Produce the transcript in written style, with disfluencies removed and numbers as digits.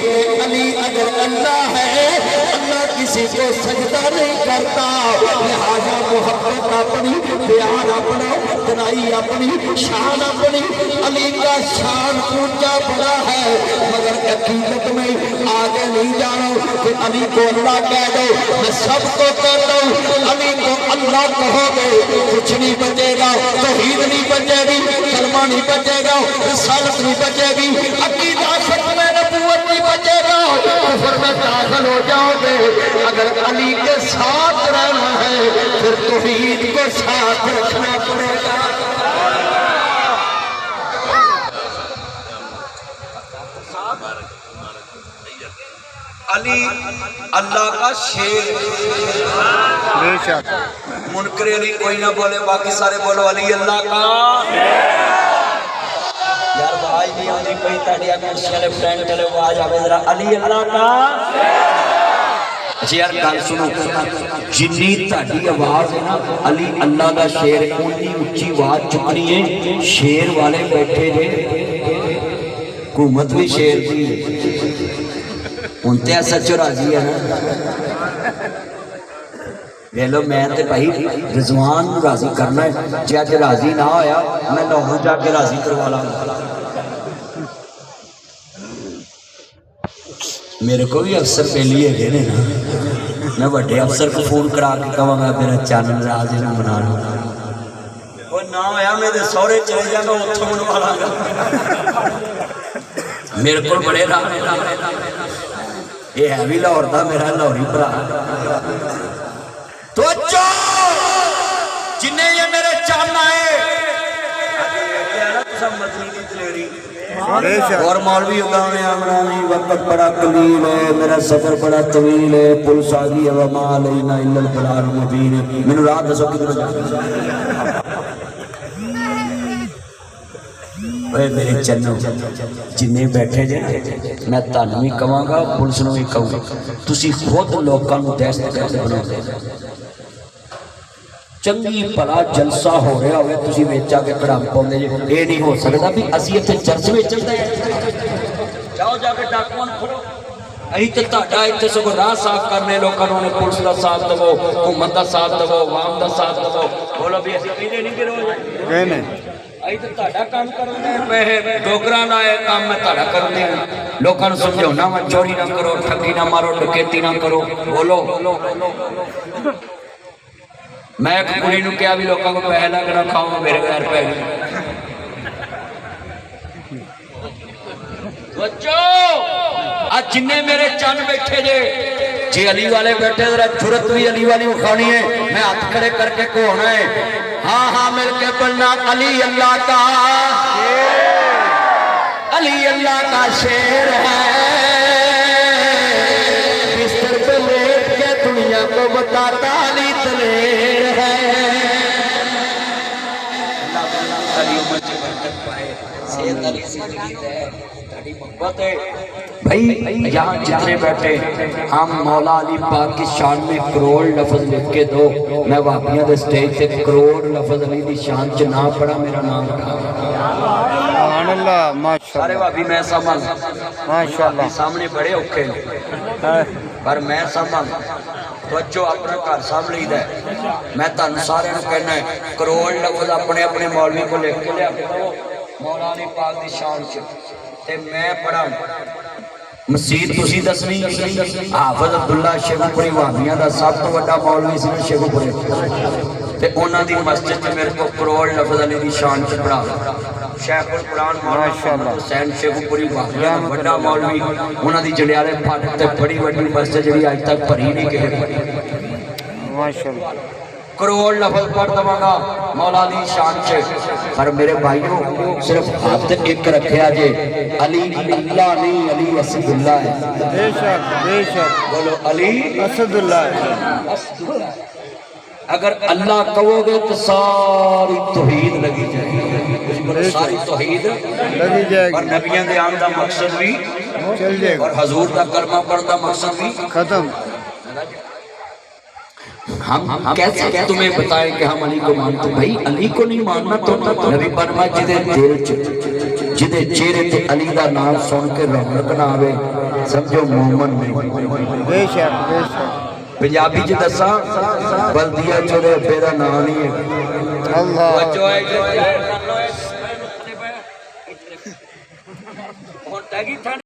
کہ علی اگر اللہ ہے اللہ کسی کو سجدہ نہیں کرتا، لہذا محبت اپنی، بیان اپنا، تنائی اپنی، شان اپنی۔ علی کا شان اونچا بڑا ہے مگر حقیقت میں آگے نہیں جانا کہ علی کو اللہ کہہ دو۔ میں سب کو کہتا ہوں علی کو اللہ کہو گے کچھ نہیں بچے گا، توحید نہیں بچے گی، کلمہ نہیں بچے گا، رسالت نہیں بچے گی، عقیدہ ختم نبوت نہیں بچے گا، کفر میں داخل ہو جاؤ گے۔ اگر علی کے ساتھ رہنا ہے پھر توحید کو ساتھ رکھنا پڑے گا۔ علی اللہ کا شیر، بے شک منکر علی کوئی نہ بولے، باقی سارے بولو علی اللہ کا۔ یار آواز نہیں آتی پئی تاڑی اکرشی والے فرینڈ چلے آواز آوے ذرا علی اللہ کا۔ اچھا یار گل سنو، جنی تاڑی آواز ہے نا علی اللہ کا شیر، اونی اونچی آواز چکنی ہے۔ شیر والے بیٹھے جے، حکومت بھی شیر دی، انتے ایسا راضی ہے نا۔ لو میں تے بھائی رضوان راضی کرنا ہے، جی اج راضی نہ ہویا میں لاہور جا کے راضی کروا لا۔ میرے کو بھی افسر پہلی ہے نا، میں بڑے افسر کو فون کرا کے کہوں گا میرا چینل راضی نہ بنا لو، وہ نہ ہویا میرے سورے چلے جا میں اتھوں بنوا لا گا۔ میرے کو بڑے یہ ہے بھی لاہور دا میرا لاہوری بھرا۔ تو جنہیں یہ میرے چاہنا ہے اور مولوی اگانے آمرانی وقت بڑا قلیل ہے، میرا سفر بڑا طویل ہے، پولیس آگی ہے وما علینا الا البلاغ المبین ہے۔ میں نے رات دسو کتنا جانا اے میرے چنو جنہیں بیٹھے جے میں تانوں بھی کہاں گا پولیس نوں بھی کہوں گا، تسی خود لوکاں نوں دہشت گرد بنا دے۔ چنگی بھلا جلسہ ہو رہا ہوئے تسی ویچا کے کڑام پاؤندے جے، یہ نہیں ہو سکتا بھی اسی اتنے چرچ میں چلتا ہے۔ جاؤ جا کے ڈاکوان کھولو، اہی تے تہاڈا اتنے سگو راہ صاف کرنے لوکاں نے پولیس دا ساتھ دو، حکومت دا ساتھ دو، عوام دا ساتھ دو، بولو بھی اسی کہندے نہیں گرو کہنے ائی تے تہاڈا کام کرنے پے ڈوگراں دا اے کام میں تہاڈا کرنے لوکاں نوں سمجھاؤنا وا چوری نہ کرو، ٹھگی نہ مارو، ڈکیتی نہ کرو۔ بولو میں ایک کڑی نوں کہا بھی لوکاں کو پیسے لگ نہ کھاؤ، میرے غیر پہ بچو آج جنہیں میرے چند بیٹھے جے جی علی والے بیٹھے ذرا جرت بھی علی والی اکھانی ہے، میں ہاتھ کھڑے کر کے کہنا ہے ہاں ہاں مل کے بننا علی اللہ کا، علی اللہ کا شیر ہے، بستر پہ لیٹ کے دنیا کو بتاتا علی دلیر ہے۔ بھائی یہاں جتنے بیٹھے ہم مولا علی پاک کی شان میں کروڑ لفظ لکھ کے دو، میں واقعیہ دے سٹیج سے کروڑ لفظ علی دی شان چ نہ پڑا میرا نام اٹھا۔ سبحان اللہ، ماشاءاللہ، سارے بھابی میں سامان ماشاءاللہ، سامنے بڑے اوکھے پر میں سامان بچوں اپنا گھر سامنے ہی ہے۔ میں تانوں سارے نوں کہنا ہے کروڑ لفظ اپنے اپنے مولوی کو لکھ کے لیا مولا علی پاک دی شان چ تے میں پڑھا مسجد تسی دسنی حافظ عبداللہ شیخو پوری وہابیاں دا سب تو بڑا مولوی سی شیخو پوری تے انہاں دی مسجد تے میرے کو کروڑ لفظ علی دی شان چ پڑھا شیخ القرآن مولانا حسین شیخو پوری وہابیاں دا بڑا مولوی، انہاں دی جڑیالے پھاٹک تے بڑی بڑی مسجد جڑی اج تک بھری نہیں کہے ماشاءاللہ، کروڑ لفظ پڑھ دواں گا مولا علی شان سے۔ پر میرے بھائیوں صرف ہاتھ ایک رکھیا جے علی اللہ نہیں علی اسد اللہ ہے۔ بے شک بے شک، بولو علی اسد اللہ ہے۔ اگر اللہ کہو گے تو ساری توحید لگی جائے گی، ساری توحید لگی جائے اور گی، نبیوں کے آن دا مقصد بھی چل جائے اور گا، حضور دا کلمہ پڑھ دا مقصد بھی ختم۔ ہم کیسے تمہیں بتائیں کہ ہم علی کو مانتے؟ بھائی علی کو نہیں ماننا تو نبی فرمایا جدے دل چ جدے چہرے تے علی دا نام سن کے رونق نہ آوے سمجھو مومن نہیں بے شک بے شک پنجابی چ دساں بلدیہ چورے میرا نام نہیں ہے اللہ بچو ہے جو